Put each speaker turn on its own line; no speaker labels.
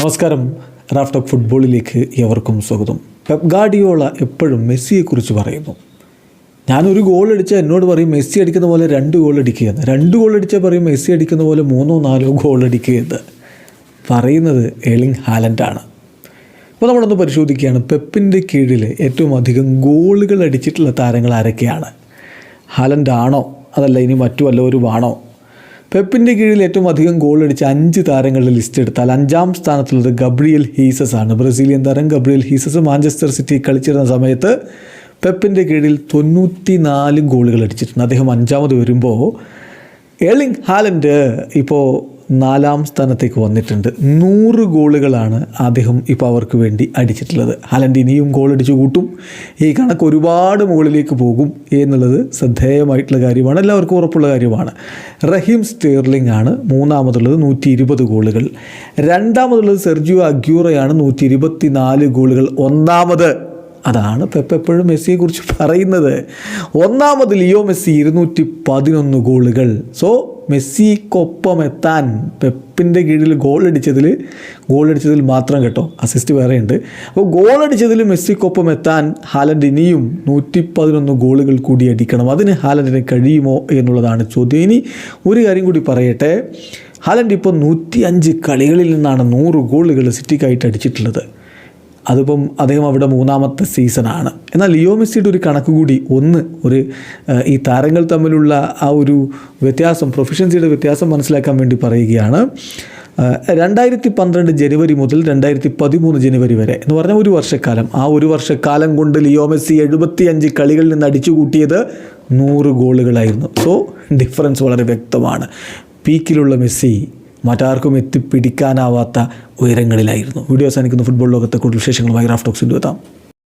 നമസ്കാരം. Raf talk ഫുട്ബോളിലേക്ക് ഏവർക്കും സ്വാഗതം. പെപ് ഗാർഡിയോള എപ്പോഴും മെസ്സിയെക്കുറിച്ച് പറയുന്നു. ഞാനൊരു ഗോൾ അടിച്ചാൽ എന്നോട് പറയും മെസ്സി അടിക്കുന്ന പോലെ 2 ഗോൾ അടിക്കുകയെന്ന്. 2 ഗോൾ അടിച്ചാൽ പറയും മെസ്സി അടിക്കുന്ന പോലെ 3-4 ഗോൾ അടിക്കുകയെന്ന് പറയുന്നത് എർലിംഗ് ഹാലൻഡാണ്. അപ്പോൾ നമ്മളൊന്ന് പരിശോധിക്കുകയാണ്, പെപ്പിൻ്റെ കീഴിൽ ഏറ്റവും അധികം ഗോളുകൾ അടിച്ചിട്ടുള്ള താരങ്ങൾ ആരൊക്കെയാണ്? ഹാലൻഡാണോ അതല്ല ഇനി മറ്റു വല്ലവരുമാണോ? പെപ്പിൻ്റെ കീഴിൽ ഏറ്റവും അധികം ഗോൾ അടിച്ച 5 താരങ്ങളുടെ ലിസ്റ്റ് എടുത്താൽ 5ാം സ്ഥാനത്തുള്ളത് ഗബ്രിയൽ ഹീസസ് ആണ്. ബ്രസീലിയൻ താരം ഗബ്രിയൽ ഹീസസ് മാഞ്ചസ്റ്റർ സിറ്റി കളിച്ചിരുന്ന സമയത്ത് പെപ്പിൻ്റെ കീഴിൽ 94 ഗോളുകൾ അടിച്ചിട്ടുണ്ട്. അദ്ദേഹം 5ാമത് വരുമ്പോൾ എർലിംഗ് ഹാലൻഡ് ഇപ്പോൾ 4ാം സ്ഥാനത്തേക്ക് വന്നിട്ടുണ്ട്. 100 ഗോളുകളാണ് അദ്ദേഹം ഇപ്പോൾ അവർക്ക് വേണ്ടി അടിച്ചിട്ടുള്ളത്. ഹാലൻഡ് ഇനിയും ഗോൾ അടിച്ചു കൂട്ടും. ഈ കണക്ക് ഒരുപാട് മുകളിലേക്ക് പോകും എന്നുള്ളത് ശ്രദ്ധേയമായിട്ടുള്ള കാര്യമാണ്, എല്ലാവർക്കും ഉറപ്പുള്ള കാര്യമാണ്. റഹീം സ്റ്റേർലിംഗ് ആണ് 3ാമതുള്ളത്, 120 ഗോളുകൾ. 2ാമതുള്ളത് സെർജിയോ അഗ്യൂറോയാണ്, 124 ഗോളുകൾ. 1ാമത് അതാണ് പെപ്പ് എപ്പോഴും മെസ്സിയെക്കുറിച്ച് പറയുന്നത്. 1ാമത് ലിയോ മെസ്സി 211 ഗോളുകൾ. സോ മെസ്സിക്കൊപ്പം എത്താൻ പെപ്പിൻ്റെ കീഴിൽ ഗോൾ അടിച്ചതിൽ മാത്രം കേട്ടോ, അസിസ്റ്റ് വേറെയുണ്ട്. അപ്പോൾ ഗോൾ അടിച്ചതിൽ മെസ്സിക്കൊപ്പം എത്താൻ ഹാലൻഡ് ഇനിയും 111 ഗോളുകൾ കൂടി അടിക്കണം. അതിന് ഹാലൻഡിന് കഴിയുമോ എന്നുള്ളതാണ് ചോദ്യം. ഇനി ഒരു കാര്യം കൂടി പറയട്ടെ, ഹാലൻഡ് ഇപ്പോൾ 105 കളികളിൽ നിന്നാണ് 100 ഗോളുകൾ സിറ്റിക്കായിട്ട് അടിച്ചിട്ടുള്ളത്. അതിപ്പം അദ്ദേഹം അവിടെ 3ാമത്തെ സീസണാണ്. എന്നാൽ ലിയോ മെസ്സിയുടെ ഒരു കണക്ക് കൂടി ഈ താരങ്ങൾ തമ്മിലുള്ള ആ ഒരു വ്യത്യാസം, പ്രൊഫഷൻസിയുടെ വ്യത്യാസം മനസ്സിലാക്കാൻ വേണ്ടി പറയുകയാണ്. 2012 ജനുവരി മുതൽ 2013 ജനുവരി വരെ എന്ന് പറഞ്ഞാൽ ഒരു വർഷക്കാലം. ആ ഒരു വർഷക്കാലം കൊണ്ട് ലിയോ മെസ്സി 75 കളികളിൽ നിന്ന് അടിച്ചു കൂട്ടിയത് 100 ഗോളുകളായിരുന്നു. സോ ഡിഫറൻസ് വളരെ വ്യക്തമാണ്. പീക്കിലുള്ള മെസ്സി മറ്റാർക്കും എത്തിപ്പിടിക്കാനാവാത്ത ഉയരങ്ങളിലായിരുന്നു. വീഡിയോ അവസാനിക്കുന്ന ഫുട്ബോൾ ലോകത്തെ കൂടുതൽ വിശേഷങ്ങളുമായി റാഫ് ടോക്സിൽ എത്താം.